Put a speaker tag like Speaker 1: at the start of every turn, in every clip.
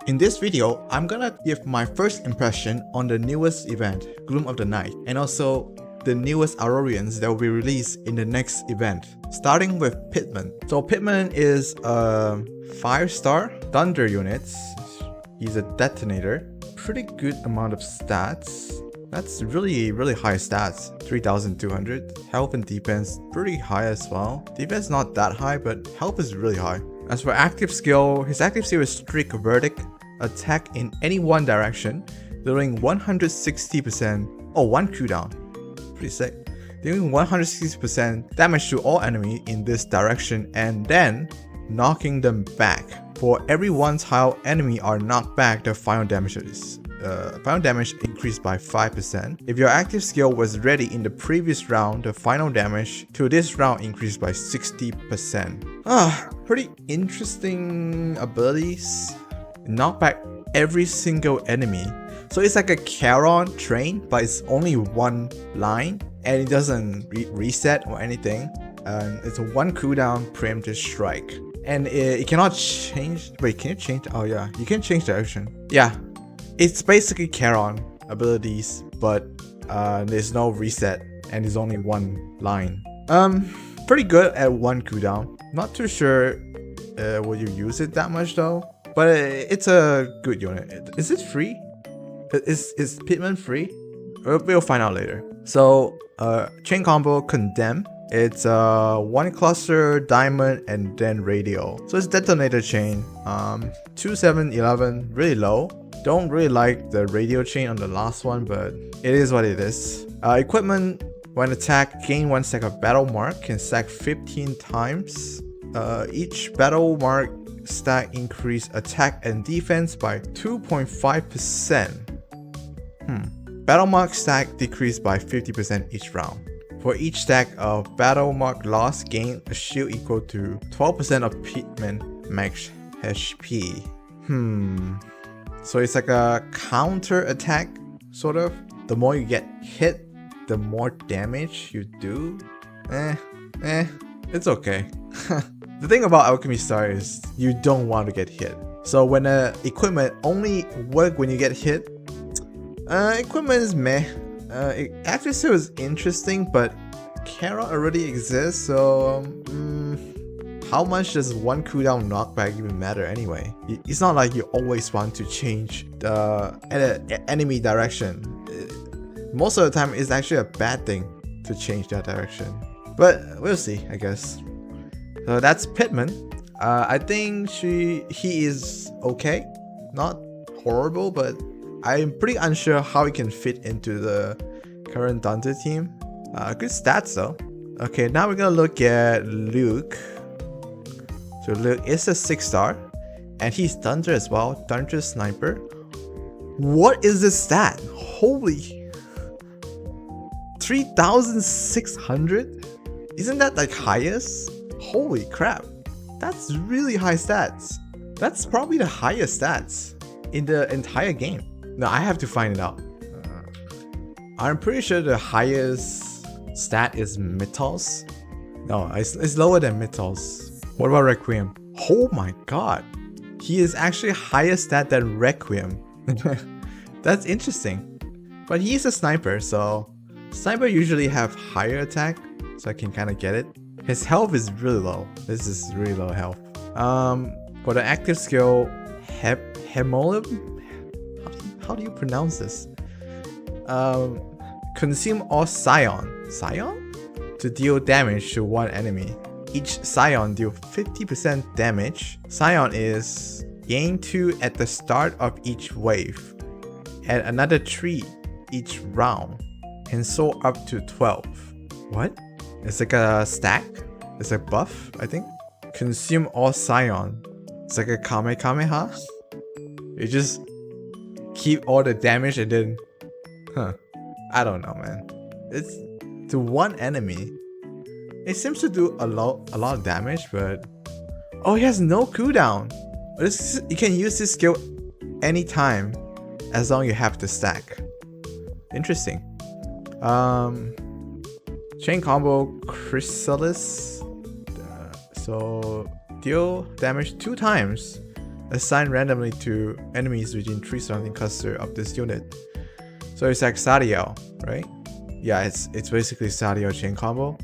Speaker 1: In this video, I'm gonna give my first impression on the newest event, Gloom of the Night, and also the newest Aurorians that will be released in the next event, starting with Pittman. So Pittman is a 5-star thunder unit. He's a detonator. Pretty good amount of stats. That's really high stats. 3,200. Health and defense pretty high as well. Defense not that high, but health is really high. As for active skill, his active skill is Strict Verdict. Attack in any one direction, dealing 160%. Oh, one cooldown. Pretty sick. Dealing 160% damage to all enemies in this direction and then knocking them back. For every one tile enemy are knocked back, the final damage is final damage increased by 5%. If your active skill was ready in the previous round, the final damage to this round increased by 60%. Pretty interesting abilities. Knock back every single enemy. So it's like a Charon train, but it's only one line and it doesn't reset or anything. It's a one cooldown preemptive strike. And it cannot change. Wait, can you change? Oh yeah, you can change direction. Yeah, it's basically Charon abilities, but there's no reset and it's only one line. Pretty good at one cooldown. Not too sure will you use it that much though, but it's a good unit. Is it free? Is Pittman free? We'll find out later. So chain combo Condemn. It's one cluster, diamond, and then radio. So it's detonator chain. 2711, really low. Don't really like the radio chain on the last one, but it is what it is. Equipment, when attacked, gain 1 stack of battle mark, can stack 15 times. Each battle mark stack increase attack and defense by 2.5%. Battle mark stack decreased by 50% each round. For each stack of battle mark loss, gain a shield equal to 12% of Pittman max HP. So it's like a counter attack, sort of. The more you get hit, the more damage you do. It's okay. The thing about Alchemy Stars is you don't want to get hit. So when equipment only work when you get hit, equipment is meh. Active skill is interesting, but Charon already exists, so how much does one cooldown knockback even matter anyway? It's not like you always want to change the enemy direction. Most of the time, it's actually a bad thing to change that direction. But we'll see, I guess. So that's Pittman. I think he is okay, not horrible, but I'm pretty unsure how he can fit into the current Thunder team. Good stats though. Okay, now we're gonna look at Luke. So Luke is a 6-star, and he's Thunder as well. Thunder Sniper. What is this stat? Holy, 3,600? Isn't that like highest? Holy crap, that's really high stats. That's probably the highest stats in the entire game. No, I have to find it out. I'm pretty sure the highest stat is Metals. No, it's lower than Metals. What about Requiem? Oh my god. He is actually higher stat than Requiem. That's interesting. But he's a sniper, so sniper usually have higher attack, so I can kind of get it. His health is really low. This is really low health. For the active skill, Hemolim? How do you pronounce this? Consume all Scion. Scion? To deal damage to one enemy. Each Scion deal 50% damage. Scion is gain 2 at the start of each wave. Add another 3 each round. And so up to 12. What? It's like a stack? It's a buff, I think. Consume all Scion. It's like a Kamehameha. You just keep all the damage and then I don't know, man. It's to one enemy. It seems to do a lot of damage, but oh, he has no cooldown. You can use this skill anytime as long as you have the stack. Interesting. Chain combo Chrysalis. So deal damage 2 times assigned randomly to enemies within 3 surrounding cluster of this unit. So it's like Sadio, right? Yeah, it's basically Sadio chain combo.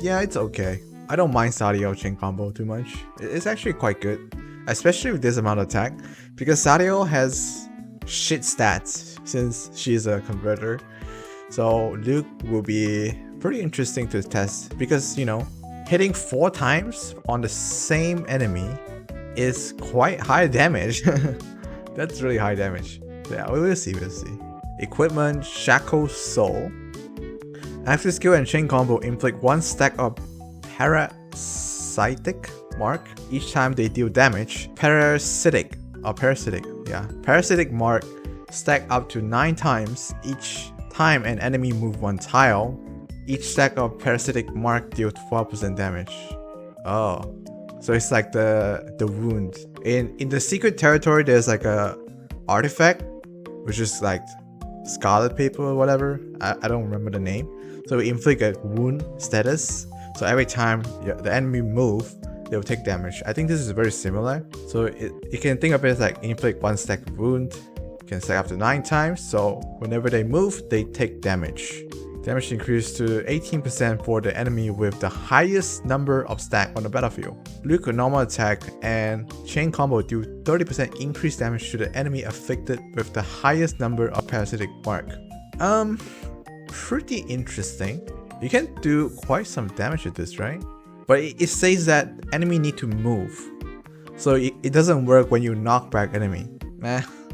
Speaker 1: Yeah, it's okay. I don't mind Sadio chain combo too much. It's actually quite good, especially with this amount of attack, because Sadio has shit stats since she's a converter. So Luke will be pretty interesting to test because, you know, hitting 4 times on the same enemy is quite high damage. That's really high damage. Yeah, we'll see. Equipment, Shackle Soul. Active skill and chain combo inflict 1 stack of parasitic mark each time they deal damage. Parasitic mark stack up to 9 times each time an enemy move 1 tile. Each stack of parasitic mark deals 12% damage. Oh, so it's like the wound. In the secret territory, there's like a artifact, which is like scarlet paper or whatever. I don't remember the name. So we inflict a wound status. So every time the enemy move, they will take damage. I think this is very similar. So you can think of it as like inflict 1 stack of wound. You can stack up to 9 times. So whenever they move, they take damage. Damage increased to 18% for the enemy with the highest number of stack on the battlefield. Luke normal attack and chain combo do 30% increased damage to the enemy afflicted with the highest number of parasitic mark. Pretty interesting. You can do quite some damage with this, right? But it says that enemy need to move. So it doesn't work when you knock back enemy.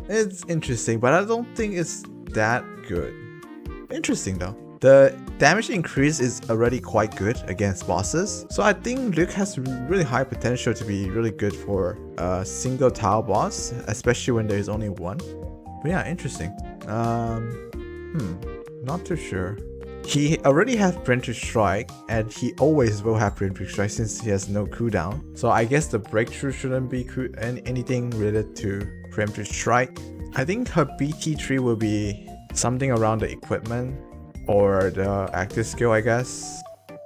Speaker 1: It's interesting, but I don't think it's that good. Interesting though. The damage increase is already quite good against bosses, so I think Luke has really high potential to be really good for a single tile boss, especially when there is only one. But yeah, interesting. Not too sure. He already has Preemptive Strike, and he always will have Preemptive Strike since he has no cooldown. So I guess the breakthrough shouldn't be anything related to Preemptive Strike. I think her BT tree will be something around the equipment or the active skill, I guess.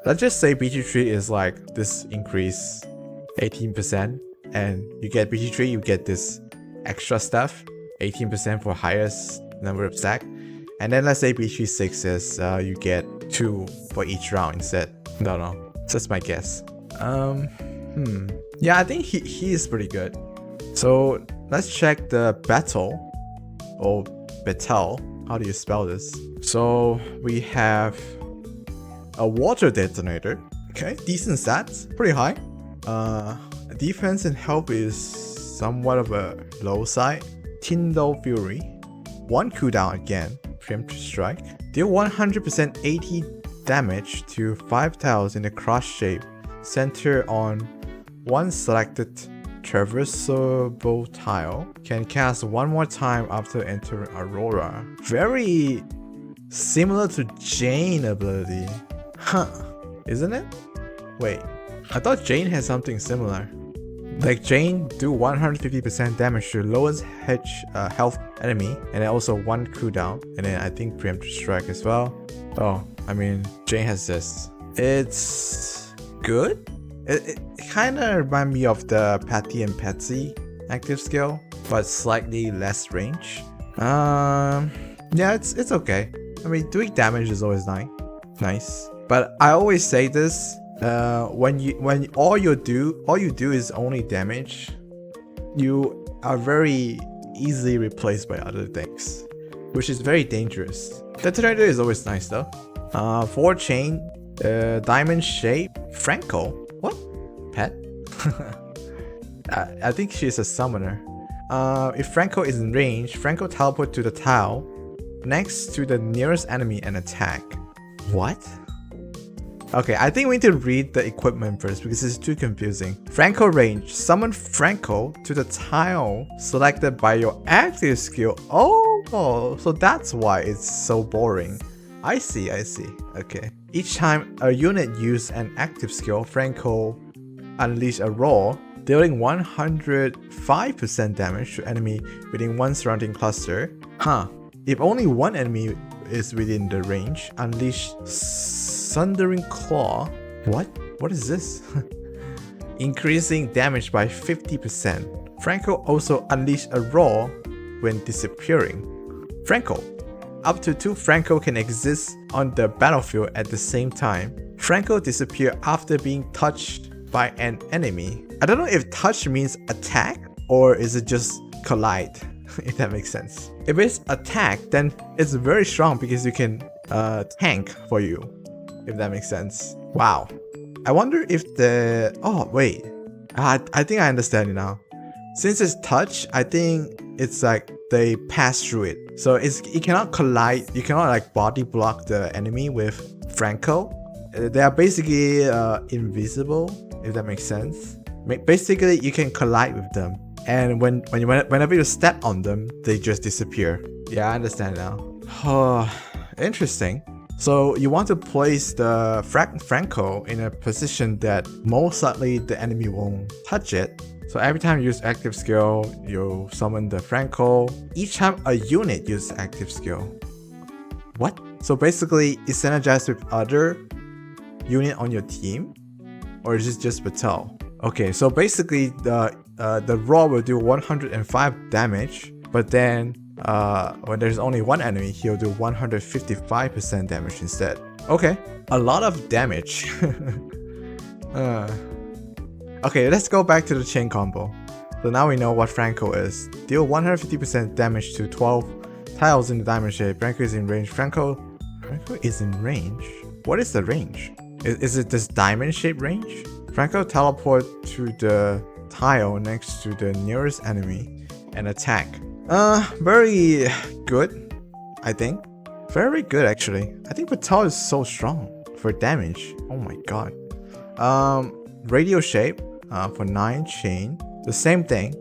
Speaker 1: Let's just say BT tree is like this increase 18%, and you get BT tree, you get this extra stuff, 18% for highest number of stack. And then let's say BT 6 is you get 2 for each round instead. Don't know, just my guess. Yeah, I think he is pretty good. So let's check the Bettel or Bettel. How do you spell this? So we have a water detonator. Okay, decent stats, pretty high. Defense and health is somewhat of a low side. Tyndall Fury, 1 cooldown again. Preemptive Strike. Deal 100% 80 damage to 5 tiles in a cross shape. Center on 1 selected traversable tile. Can cast 1 more time after entering Aurora. Very similar to Jane ability. Huh. Isn't it? Wait. I thought Jane had something similar. Like Jane do 150% damage to lowest health enemy, and then also 1 cooldown, and then I think Preemptive Strike as well. Oh, I mean, Jane has this. It's good. It kind of reminds me of the Patty and Patsy active skill, but slightly less range. Yeah, it's okay. I mean, doing damage is always nice. But I always say this. When all you do is only damage, you are very easily replaced by other things, which is very dangerous. Detonator is always nice though. 4 chain, diamond shape, Franco. What? Pet? I think she's a summoner. If Franco is in range, Franco teleport to the tile next to the nearest enemy and attack. What? Okay, I think we need to read the equipment first because it's too confusing. Franco range. Summon Franco to the tile selected by your active skill. Oh, so that's why it's so boring. I see. Okay. Each time a unit uses an active skill, Franco unleash a roar, dealing 105% damage to enemy within 1 surrounding cluster. Huh. If only 1 enemy is within the range, unleash Sundering Claw. What is this? Increasing damage by 50% Franco also unleashed a roar when disappearing. Franco. Up to 2 Franco can exist on the battlefield at the same time. Franco disappear after being touched by an enemy. I don't know if touch means attack or is it just collide, if that makes sense. If it's attack, then it's very strong because you can tank for you, if that makes sense. Wow. I wonder if the... Oh, wait. I think I understand it now. Since it's touch, I think it's like they pass through it. So it cannot collide. You cannot like body block the enemy with Franco. They are basically invisible, if that makes sense. Basically, you can collide with them. And whenever you step on them, they just disappear. Yeah, I understand now. Oh, interesting. So you want to place the Franco in a position that most likely the enemy won't touch it. So every time you use active skill, you summon the Franco. Each time a unit uses active skill. What? So basically, it's synergized with other unit on your team? Or is it just Bettel? Okay, so basically the Raw will do 105 damage, but then when there's only one enemy, he'll do 155% damage instead. Okay, a lot of damage. Okay, let's go back to the chain combo. So now we know what Franco is. Deal 150% damage to 12 tiles in the diamond shape. Franco is in range. Franco is in range? What is the range? Is it this diamond shape range? Franco teleport to the tile next to the nearest enemy and attack. Very good, I think. Very good actually. I think Bettel is so strong for damage. Oh my god. Radio shape for 9 chain. The same thing,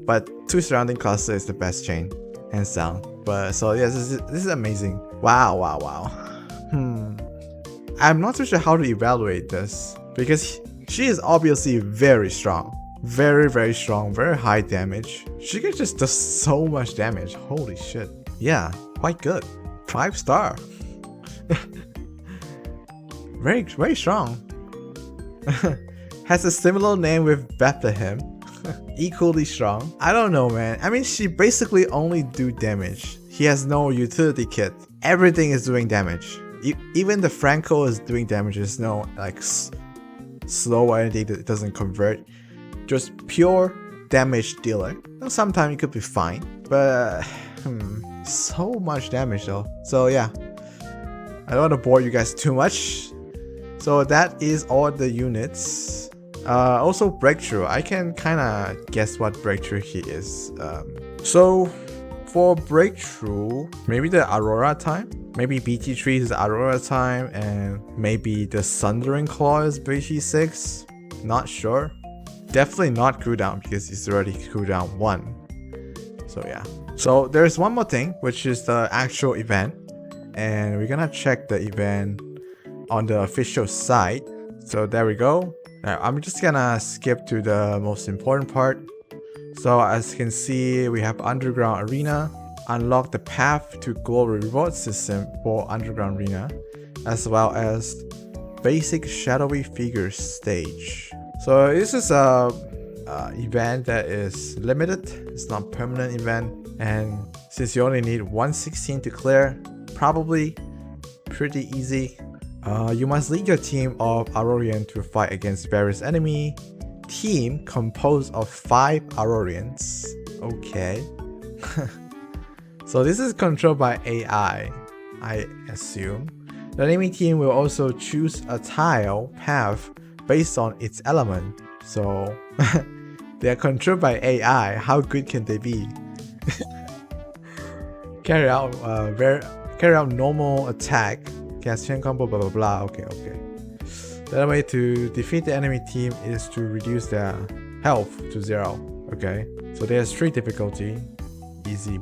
Speaker 1: but 2 surrounding cluster is the best chain, hands down. But so yes, this is amazing. Wow. I'm not too sure how to evaluate this because she is obviously very strong. Very strong, very high damage. She can just do so much damage. Holy shit. Yeah, quite good. 5 star. very strong. Has a similar name with Bethlehem. Equally strong. I don't know, man. I mean, she basically only do damage. He has no utility kit. Everything is doing damage. Even the Franco is doing damage. There's no like slow or anything that doesn't convert. Just pure damage dealer. Sometimes it could be fine, but so much damage though. So yeah, I don't want to bore you guys too much. So that is all the units. Also breakthrough. I can kind of guess what breakthrough he is. So for breakthrough, maybe the Aurora time. Maybe BT3 is Aurora time, and maybe the Sundering Claw is BT6. Not sure. Definitely not cooldown because it's already cooldown 1. So yeah. So there's one more thing, which is the actual event, and we're gonna check the event on the official site. So there we go. Now I'm just gonna skip to the most important part. So as you can see, we have Underground Arena. Unlock the path to global reward system for Underground Arena, as well as basic shadowy figures stage. So this is a event that is limited. It's not permanent event, and since you only need 116 to clear, probably pretty easy. You must lead your team of Aurorian to fight against various enemy. Team composed of 5 Aurorians. Okay. So this is controlled by AI, I assume. The enemy team will also choose a tile path based on its element. So they are controlled by AI. How good can they be? Carry out normal attack, cast chain combo, blah blah blah. Okay. The other way to defeat the enemy team is to reduce their health to 0. Okay, so there's 3 difficulty: easy,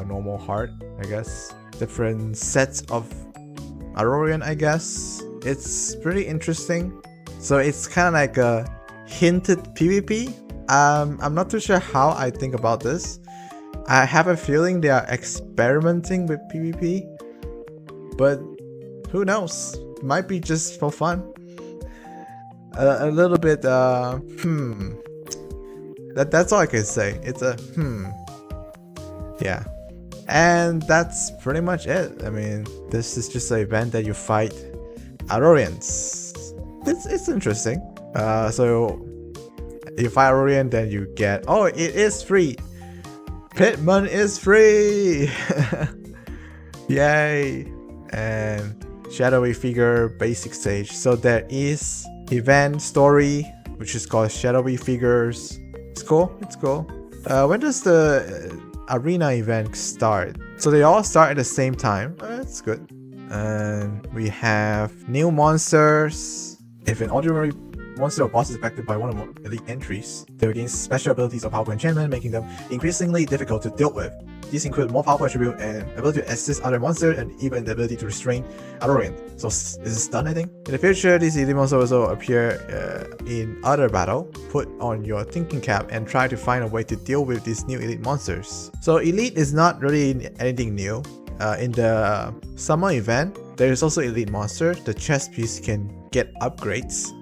Speaker 1: normal, hard. I guess different sets of Aurorian. I guess it's pretty interesting. So it's kind of like a hinted PvP. I'm not too sure how I think about this. I have a feeling they are experimenting with PvP, but who knows? It might be just for fun. A little bit. That's all I can say. It's a yeah. And that's pretty much it. I mean, this is just an event that you fight Aurorians. It's interesting. So you fight Aurorian, then you get, oh, it is free. Pittman is free. Yay. And shadowy figure basic stage. So there is event story, which is called shadowy figures. It's cool. It's cool. When does the arena event start? So they all start at the same time. That's good. And we have new monsters. If an ordinary monster or boss is affected by one or more elite entries, they will gain special abilities or powerful enchantment, making them increasingly difficult to deal with. These include more powerful attribute and ability to assist other monsters, and even the ability to restrain Aurorian. So is this done, I think? In the future, these elite monsters also appear in other battle. Put on your thinking cap and try to find a way to deal with these new elite monsters. So elite is not really anything new. In the summer event, there is also elite monster. The chest piece can get upgrades.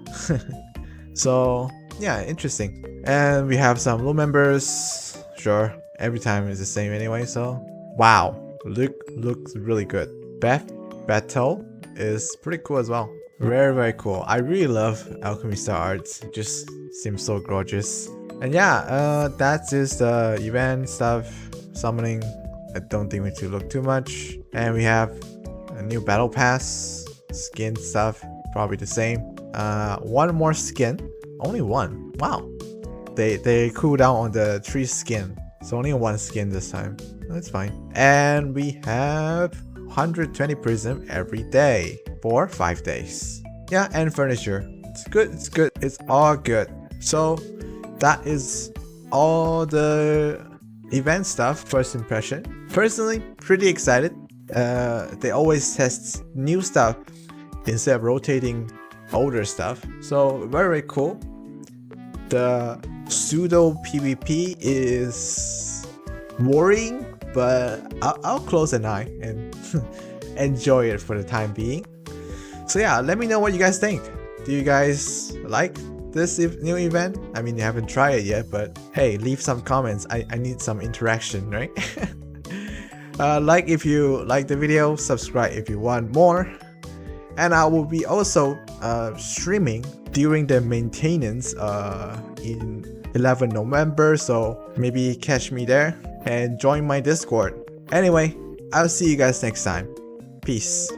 Speaker 1: So yeah, interesting. And we have some low members. Sure, every time is the same anyway. So wow, looks really good. Bettel is pretty cool as well. Very cool. I really love Alchemy Star arts. It just seems so gorgeous. And yeah, that is the event stuff. Summoning, I don't think we need to look too much. And we have a new battle pass, skin stuff, probably the same. One more skin, only one. Wow, they cool down on the 3 skin, so only one skin this time. That's fine. And we have 120 prism every day for 5 days. Yeah, and furniture. It's good. It's good. It's all good. So that is all the event stuff. First impression. Personally, pretty excited. They always test new stuff instead of rotating older stuff. So very cool. The pseudo PvP is worrying, but I'll close an eye and enjoy it for the time being. So yeah, let me know what you guys think. Do you guys like this new event? I mean, you haven't tried it yet, but hey, leave some comments. I need some interaction, right? Like if you like the video, subscribe if you want more. And I will be also streaming during the maintenance in 11 November, so maybe catch me there and join my Discord. Anyway, I'll see you guys next time. Peace.